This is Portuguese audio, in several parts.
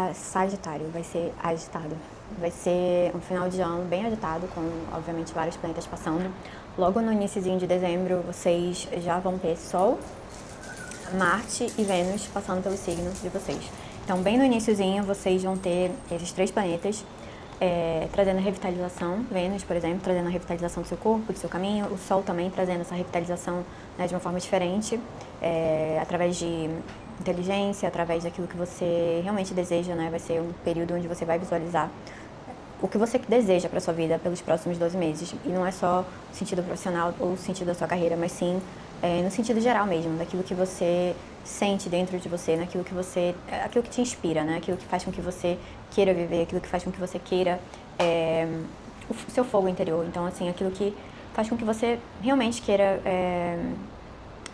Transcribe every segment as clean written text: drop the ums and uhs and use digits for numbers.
para Sagitário, vai ser agitado. Vai ser um final de ano bem agitado, com, obviamente, vários planetas passando. Logo no iniciozinho de dezembro, vocês já vão ter Sol, Marte e Vênus passando pelo signo de vocês. Então, bem no iniciozinho, vocês vão ter esses 3 planetas trazendo a revitalização. Vênus, por exemplo, trazendo a revitalização do seu corpo, do seu caminho. O Sol também trazendo essa revitalização, né, de uma forma diferente, através de inteligência, através daquilo que você realmente deseja, né? Vai ser um período onde você vai visualizar o que você deseja para sua vida pelos próximos 12 meses. E não é só no sentido profissional ou no sentido da sua carreira, mas sim no sentido geral mesmo, daquilo que você sente dentro de você, naquilo que você, aquilo que te inspira, né? Aquilo que faz com que você queira viver, aquilo que faz com que você queira o seu fogo interior. Então, assim, aquilo que faz com que você realmente queira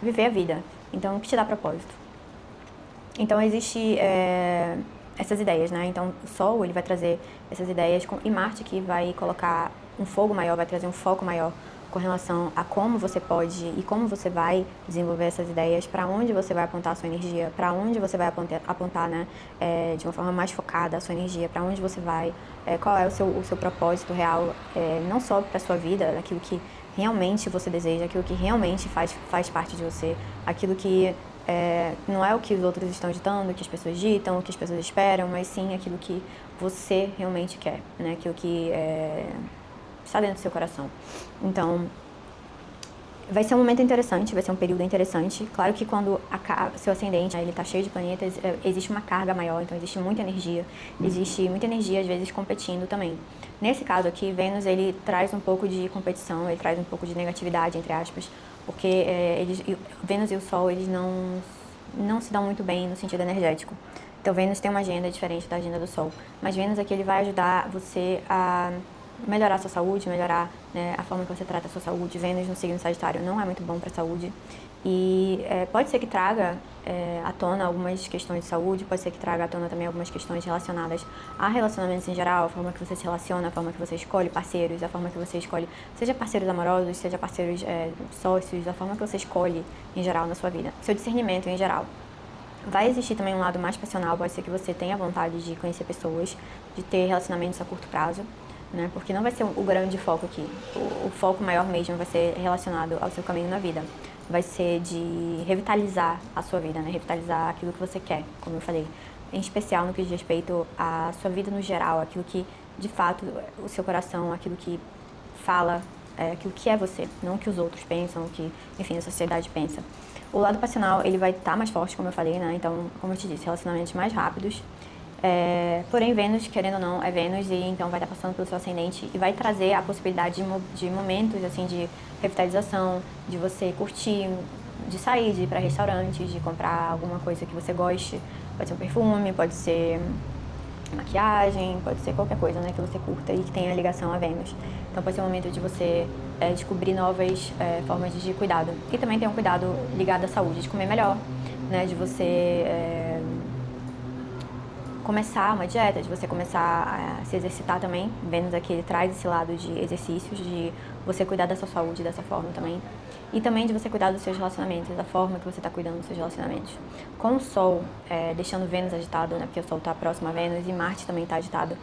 viver a vida. Então, o que te dá propósito. Então, existe essas ideias, né? Então, o Sol, ele vai trazer essas ideias, e Marte, que vai colocar um fogo maior, vai trazer um foco maior com relação a como você pode e como você vai desenvolver essas ideias, para onde você vai apontar a sua energia, para onde você vai apontar, né, de uma forma mais focada a sua energia, para onde você vai, qual é o seu propósito real, não só para a sua vida, aquilo que realmente você deseja, aquilo que realmente faz parte de você, aquilo que não é o que os outros estão ditando, o que as pessoas ditam, o que as pessoas esperam, mas sim aquilo que você realmente quer, né? Aquilo que está dentro do seu coração. Então, vai ser um momento interessante, vai ser um período interessante. Claro que quando seu ascendente ele está cheio de planetas, existe uma carga maior, então existe muita energia às vezes competindo também. Nesse caso aqui, Vênus ele traz um pouco de competição, ele traz um pouco de negatividade, entre aspas, porque Vênus e o Sol eles não se dão muito bem no sentido energético. Então Vênus tem uma agenda diferente da agenda do Sol, mas Vênus aqui ele vai ajudar você a melhorar a sua saúde, melhorar, né, a forma que você trata a sua saúde. Vênus no signo Sagitário não é muito bom para a saúde e pode ser que traga à tona algumas questões de saúde, pode ser que traga à tona também algumas questões relacionadas a relacionamentos em geral, a forma que você se relaciona, a forma que você escolhe parceiros, a forma que você escolhe, seja parceiros amorosos, seja parceiros sócios, a forma que você escolhe em geral na sua vida, seu discernimento em geral. Vai existir também um lado mais passional, pode ser que você tenha vontade de conhecer pessoas, de ter relacionamentos a curto prazo, né? Porque não vai ser o grande foco aqui. O foco maior mesmo vai ser relacionado ao seu caminho na vida. Vai ser de revitalizar a sua vida, né? Revitalizar aquilo que você quer, como eu falei. Em especial no que diz respeito à sua vida no geral, aquilo que, de fato, o seu coração, aquilo que fala, aquilo que é você, não o que os outros pensam, o que, enfim, a sociedade pensa. O lado passional, ele vai estar mais forte, como eu falei, né? Então, como eu te disse, relacionamentos mais rápidos. Porém, Vênus, querendo ou não, é Vênus e então vai estar passando pelo seu ascendente e vai trazer a possibilidade de momentos, assim, de revitalização, de você curtir, de sair, de ir para restaurantes, de comprar alguma coisa que você goste. Pode ser um perfume, pode ser maquiagem, pode ser qualquer coisa, né, que você curta e que tenha ligação a Vênus. Então pode ser um momento de você descobrir novas formas de cuidado. E também tem um cuidado ligado à saúde, de comer melhor, né, de você começar uma dieta, de você começar a se exercitar também. Vênus aqui ele traz esse lado de exercícios, de você cuidar da sua saúde dessa forma também. E também de você cuidar dos seus relacionamentos, da forma que você está cuidando dos seus relacionamentos. Com o Sol deixando Vênus agitado, né, porque o Sol está próximo a Vênus e Marte também está agitado,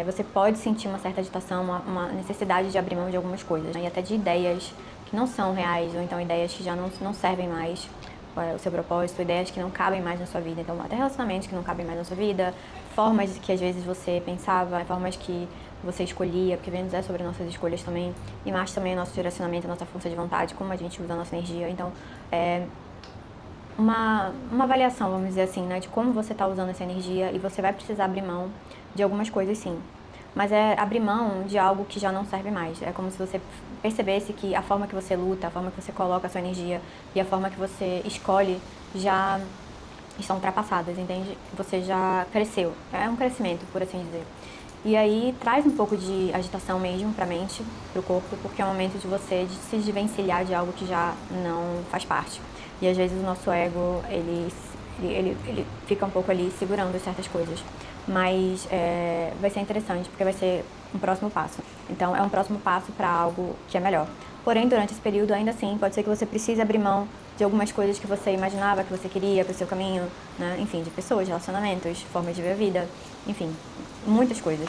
você pode sentir uma certa agitação, uma necessidade de abrir mão de algumas coisas, né, e até de ideias que não são reais, ou então ideias que já não servem mais o seu propósito, ideias que não cabem mais na sua vida. Então, até relacionamentos que não cabem mais na sua vida, formas que às vezes você pensava, formas que você escolhia, porque Vênus é sobre nossas escolhas também, e Marte também é nosso direcionamento, nossa força de vontade, como a gente usa a nossa energia. Então, uma avaliação, vamos dizer assim, né, de como você está usando essa energia, e você vai precisar abrir mão de algumas coisas, sim. Mas é abrir mão de algo que já não serve mais. É como se você percebesse que a forma que você luta, a forma que você coloca a sua energia e a forma que você escolhe já estão ultrapassadas, entende? Você já cresceu. É um crescimento, por assim dizer. E aí traz um pouco de agitação mesmo para a mente, para o corpo, porque é um momento de você se desvencilhar de algo que já não faz parte. E às vezes o nosso ego, ele fica um pouco ali segurando certas coisas. Mas vai ser interessante, porque vai ser um próximo passo. Então, é um próximo passo para algo que é melhor. Porém, durante esse período, ainda assim, pode ser que você precise abrir mão de algumas coisas que você imaginava que você queria para o seu caminho, né? Enfim, de pessoas, relacionamentos, formas de ver a vida, enfim, muitas coisas.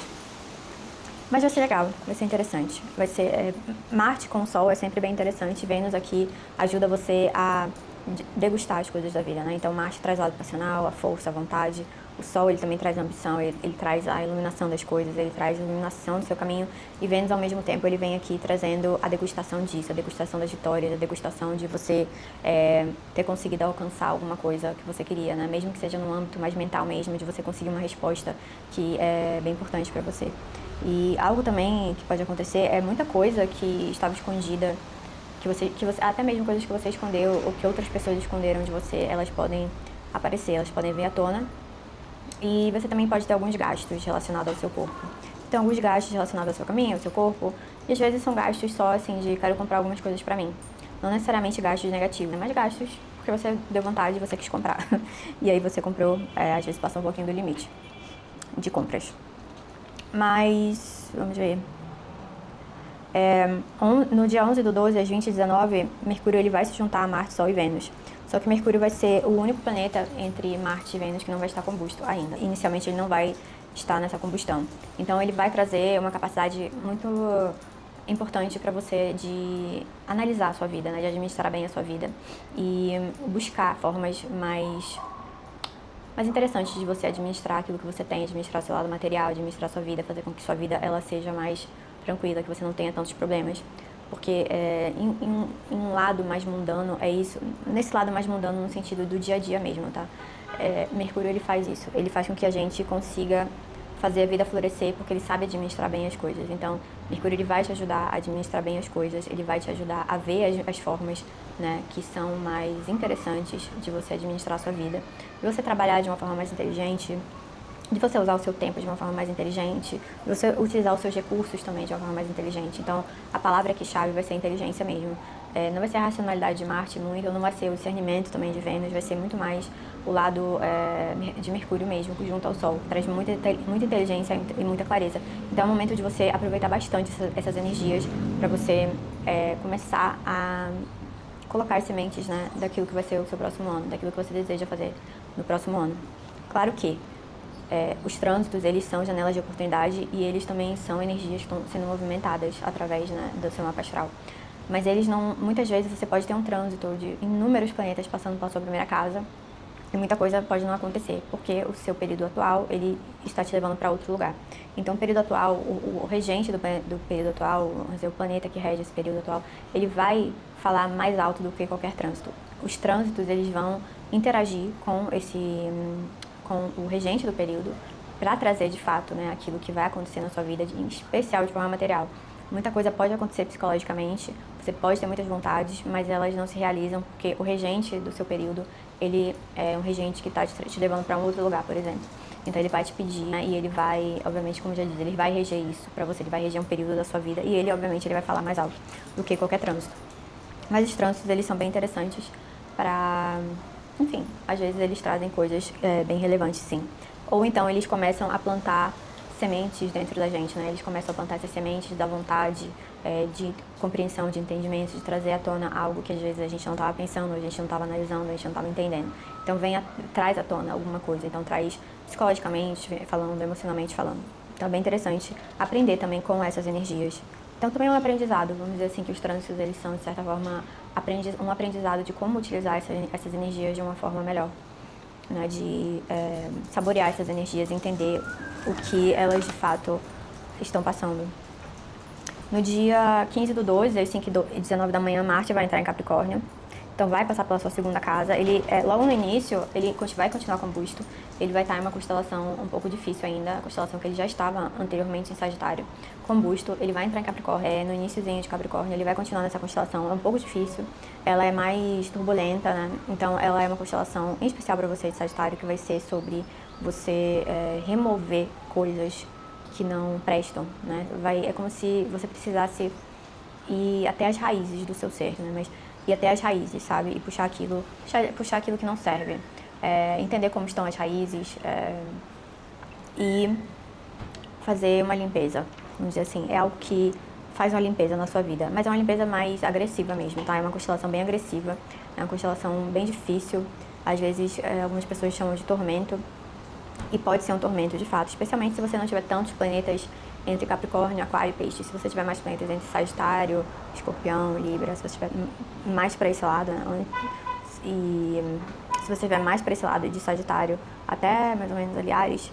Mas vai ser legal, vai ser interessante. Vai ser Marte com o Sol é sempre bem interessante. Vênus aqui ajuda você a degustar as coisas da vida, né? Então Marte traz o lado passional, a força, a vontade. O Sol ele também traz a ambição, ele traz a iluminação das coisas, ele traz a iluminação do seu caminho. E Vênus ao mesmo tempo ele vem aqui trazendo a degustação disso, a degustação das vitórias, a degustação de você ter conseguido alcançar alguma coisa que você queria, né? Mesmo que seja no âmbito mais mental mesmo, de você conseguir uma resposta que é bem importante para você. E algo também que pode acontecer é muita coisa que estava escondida, que você até mesmo coisas que você escondeu ou que outras pessoas esconderam de você, elas podem aparecer, elas podem vir à tona. E você também pode ter alguns gastos relacionados ao seu corpo. Então, alguns gastos relacionados ao seu caminho, ao seu corpo, e às vezes são gastos só assim de quero comprar algumas coisas pra mim. Não necessariamente gastos negativos, mas gastos porque você deu vontade e você quis comprar. E aí você comprou, às vezes passa um pouquinho do limite de compras. Mas, vamos ver. No dia 11/12, às 20h19, Mercúrio ele vai se juntar a Marte, Sol e Vênus. Só que Mercúrio vai ser o único planeta entre Marte e Vênus que não vai estar combusto ainda. Inicialmente ele não vai estar nessa combustão. Então ele vai trazer uma capacidade muito importante para você de analisar a sua vida, né? De administrar bem a sua vida e buscar formas mais interessantes de você administrar aquilo que você tem, administrar seu lado material, administrar sua vida, fazer com que sua vida ela seja mais tranquila, que você não tenha tantos problemas. Porque em um lado mais mundano é isso, nesse lado mais mundano no sentido do dia a dia mesmo, tá? Mercúrio ele faz isso, ele faz com que a gente consiga fazer a vida florescer porque ele sabe administrar bem as coisas. Então, Mercúrio ele vai te ajudar a administrar bem as coisas, ele vai te ajudar a ver as formas, né, que são mais interessantes de você administrar a sua vida, de você trabalhar de uma forma mais inteligente, de você usar o seu tempo de uma forma mais inteligente, de você utilizar os seus recursos também de uma forma mais inteligente. Então, a palavra aqui chave vai ser inteligência mesmo. Não vai ser a racionalidade de Marte muito, não vai ser o discernimento também de Vênus, vai ser muito mais o lado de Mercúrio mesmo, junto ao Sol, que traz muita inteligência e muita clareza. Então, é o momento de você aproveitar bastante essas energias para você começar a colocar as sementes, né, daquilo que vai ser o seu próximo ano, daquilo que você deseja fazer no próximo ano. Claro que os trânsitos, eles são janelas de oportunidade e eles também são energias que estão sendo movimentadas através, né, do seu mapa astral. Mas eles não, muitas vezes você pode ter um trânsito de inúmeros planetas passando pela sua primeira casa e muita coisa pode não acontecer, porque o seu período atual, ele está te levando para outro lugar. Então, o período atual, o regente do período atual, o planeta que rege esse período atual, ele vai falar mais alto do que qualquer trânsito. Os trânsitos, eles vão interagir com o regente do período para trazer, de fato, né, aquilo que vai acontecer na sua vida, em especial de forma material. Muita coisa pode acontecer psicologicamente, você pode ter muitas vontades, mas elas não se realizam porque o regente do seu período, ele é um regente que está te levando para um outro lugar, por exemplo. Então ele vai te pedir, né, e ele vai, obviamente, como já disse, ele vai reger isso para você, ele vai reger um período da sua vida e ele, obviamente, ele vai falar mais alto do que qualquer trânsito. Mas os trânsitos, eles são bem interessantes para, enfim, às vezes eles trazem coisas bem relevantes, sim. Ou então eles começam a plantar sementes dentro da gente, né? Eles começam a plantar essas sementes da vontade, de compreensão, de entendimento, de trazer à tona algo que às vezes a gente não estava pensando, a gente não estava analisando, a gente não estava entendendo. Então traz à tona alguma coisa, então traz psicologicamente falando, emocionalmente falando. Então é bem interessante aprender também com essas energias. Então também é um aprendizado, vamos dizer assim, que os trânsitos eles são de certa forma um aprendizado de como utilizar essas energias de uma forma melhor. Né, de saborear essas energias, entender o que elas de fato estão passando. No dia 15/12, às 5h19 da manhã, Marte vai entrar em Capricórnio. Então vai passar pela sua segunda casa. Ele, logo no início, ele vai continuar combusto. Ele vai estar em uma constelação um pouco difícil ainda, a constelação que ele já estava anteriormente em Sagitário. Combusto, ele vai entrar em Capricórnio, no iniciozinho de Capricórnio, ele vai continuar nessa constelação. É um pouco difícil, ela é mais turbulenta, né? Então ela é uma constelação em especial para você de Sagitário, que vai ser sobre você remover coisas que não prestam, né? É como se você precisasse ir até as raízes do seu ser, né? Mas ir até as raízes, sabe? E puxar aquilo que não serve. Entender como estão as raízes e fazer uma limpeza, vamos dizer assim. É algo que faz uma limpeza na sua vida, mas é uma limpeza mais agressiva mesmo, tá? É uma constelação bem agressiva, é uma constelação bem difícil, às vezes algumas pessoas chamam de tormento, e pode ser um tormento de fato, especialmente se você não tiver tantos planetas entre Capricórnio, Aquário e Peixe. Se você tiver mais planetas entre Sagitário, Escorpião, Libra, se você tiver mais para esse lado, né? E se você tiver mais para esse lado de Sagitário até mais ou menos ali Áries,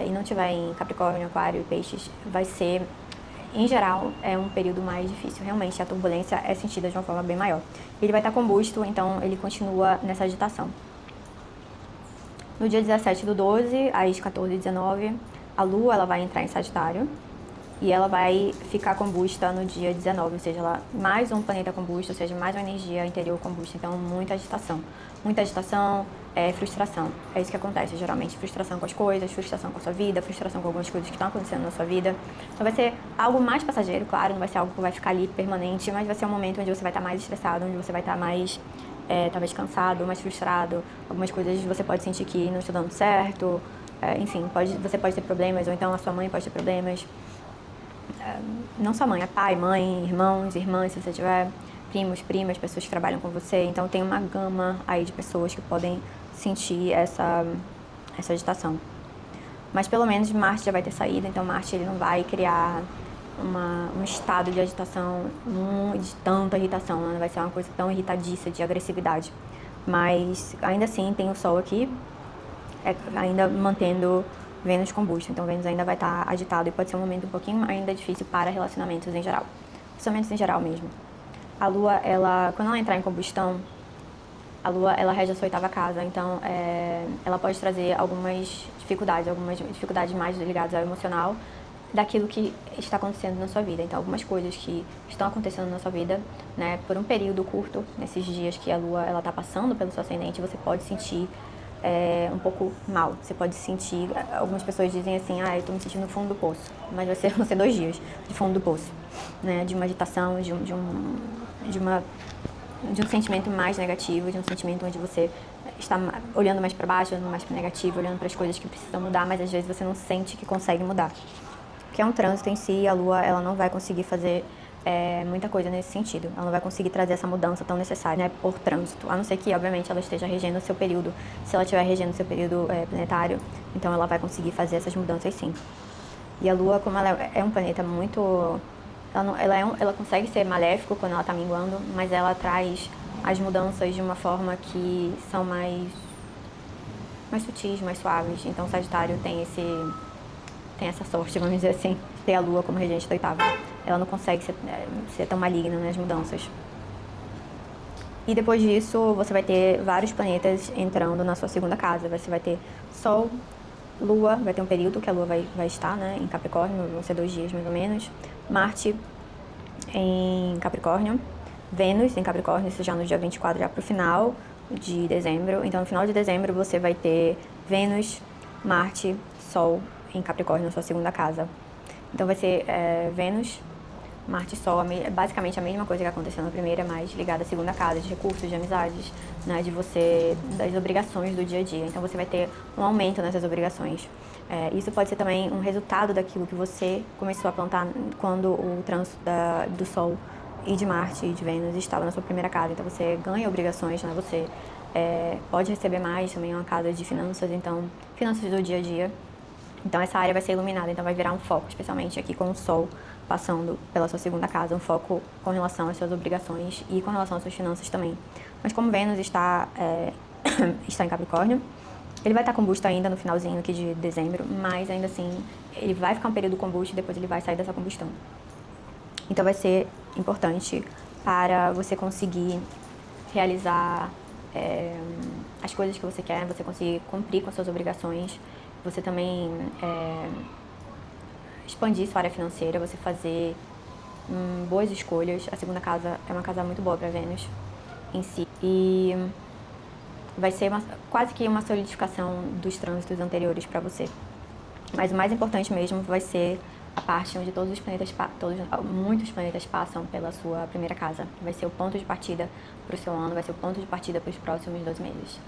e não tiver em Capricórnio, Aquário e Peixes, vai ser, em geral, é um período mais difícil. Realmente a turbulência é sentida de uma forma bem maior. Ele vai estar combusto, então ele continua nessa agitação. No dia 17/12, às 14h19, a Lua ela vai entrar em Sagitário e ela vai ficar combusta no dia 19, ou seja, ela, mais um planeta combusto, ou seja, mais uma energia interior combusta, então muita agitação. Muita agitação, frustração. É isso que acontece, geralmente. Frustração com as coisas, frustração com a sua vida, frustração com algumas coisas que estão acontecendo na sua vida. Então vai ser algo mais passageiro, claro, não vai ser algo que vai ficar ali permanente, mas vai ser um momento onde você vai estar mais estressado, onde você vai estar mais talvez cansado, mais frustrado. Algumas coisas você pode sentir que não está dando certo, enfim, você pode ter problemas, ou então a sua mãe pode ter problemas. Não só mãe, é pai, mãe, irmãos, irmãs, se você tiver primos, primas, pessoas que trabalham com você. Então tem uma gama aí de pessoas que podem sentir essa agitação. Mas pelo menos Marte já vai ter saído, então Marte ele não vai criar um estado de agitação, de tanta irritação, não vai ser uma coisa tão irritadiça de agressividade. Mas ainda assim tem o Sol aqui, ainda mantendo Vênus combusto, então Vênus ainda vai estar agitado e pode ser um momento um pouquinho ainda difícil para relacionamentos em geral, relacionamentos em geral mesmo. A Lua, quando ela entrar em combustão, a Lua ela rege a sua 8ª casa, então ela pode trazer algumas dificuldades mais ligadas ao emocional, daquilo que está acontecendo na sua vida. Então, algumas coisas que estão acontecendo na sua vida, né, por um período curto, nesses dias que a Lua ela está passando pelo seu ascendente, você pode sentir um pouco mal. Você pode sentir, algumas pessoas dizem assim, eu estou me sentindo no fundo do poço, mas vão ser 2 dias de fundo do poço, né, de uma agitação, de um sentimento mais negativo, de um sentimento onde você está olhando mais para baixo, olhando mais para o negativo, olhando para as coisas que precisam mudar, mas às vezes você não sente que consegue mudar. Que é um trânsito em si, a Lua ela não vai conseguir fazer muita coisa nesse sentido. Ela não vai conseguir trazer essa mudança tão necessária, né, por trânsito. A não ser que, obviamente, ela esteja regendo o seu período. Se ela estiver regendo o seu período planetário, então ela vai conseguir fazer essas mudanças sim. E a Lua, como ela é um planeta muito... Ela consegue ser maléfico quando ela está minguando, mas ela traz as mudanças de uma forma que são mais sutis, mais suaves. Então o Sagitário tem essa sorte, vamos dizer assim, de ter a Lua como regente da 8ª. Ela não consegue ser tão maligna nas mudanças. E depois disso, você vai ter vários planetas entrando na sua 2ª casa. Você vai ter Sol, Lua, vai ter um período que a Lua vai estar, né, em Capricórnio, vão ser 2 dias mais ou menos. Marte em Capricórnio, Vênus em Capricórnio, isso já no dia 24, já pro final de dezembro. Então, no final de dezembro, você vai ter Vênus, Marte, Sol em Capricórnio, na sua 2ª casa. Então, vai ser Vênus, Marte e Sol, basicamente a mesma coisa que aconteceu na primeira, mas ligada à 2ª casa, de recursos, de amizades, né, das obrigações do dia a dia. Então, você vai ter um aumento nessas obrigações. Isso pode ser também um resultado daquilo que você começou a plantar quando o trânsito do Sol e de Marte e de Vênus estava na sua 1ª casa. Então, você ganha obrigações, né? Você pode receber mais, também é uma casa de finanças, então, finanças do dia a dia. Então, essa área vai ser iluminada, então vai virar um foco, especialmente aqui com o Sol passando pela sua 2ª casa, um foco com relação às suas obrigações e com relação às suas finanças também. Mas como Vênus está em Capricórnio, ele vai estar combusto ainda no finalzinho aqui de dezembro, mas ainda assim, ele vai ficar um período combusto e depois ele vai sair dessa combustão. Então vai ser importante para você conseguir realizar as coisas que você quer, você conseguir cumprir com as suas obrigações, você também expandir sua área financeira, você fazer boas escolhas. A 2ª casa é uma casa muito boa para Vênus em si. E vai ser quase que uma solidificação dos trânsitos anteriores para você. Mas o mais importante mesmo vai ser a parte onde muitos planetas passam pela sua 1ª casa. Vai ser o ponto de partida para o seu ano, vai ser o ponto de partida para os próximos 12 meses.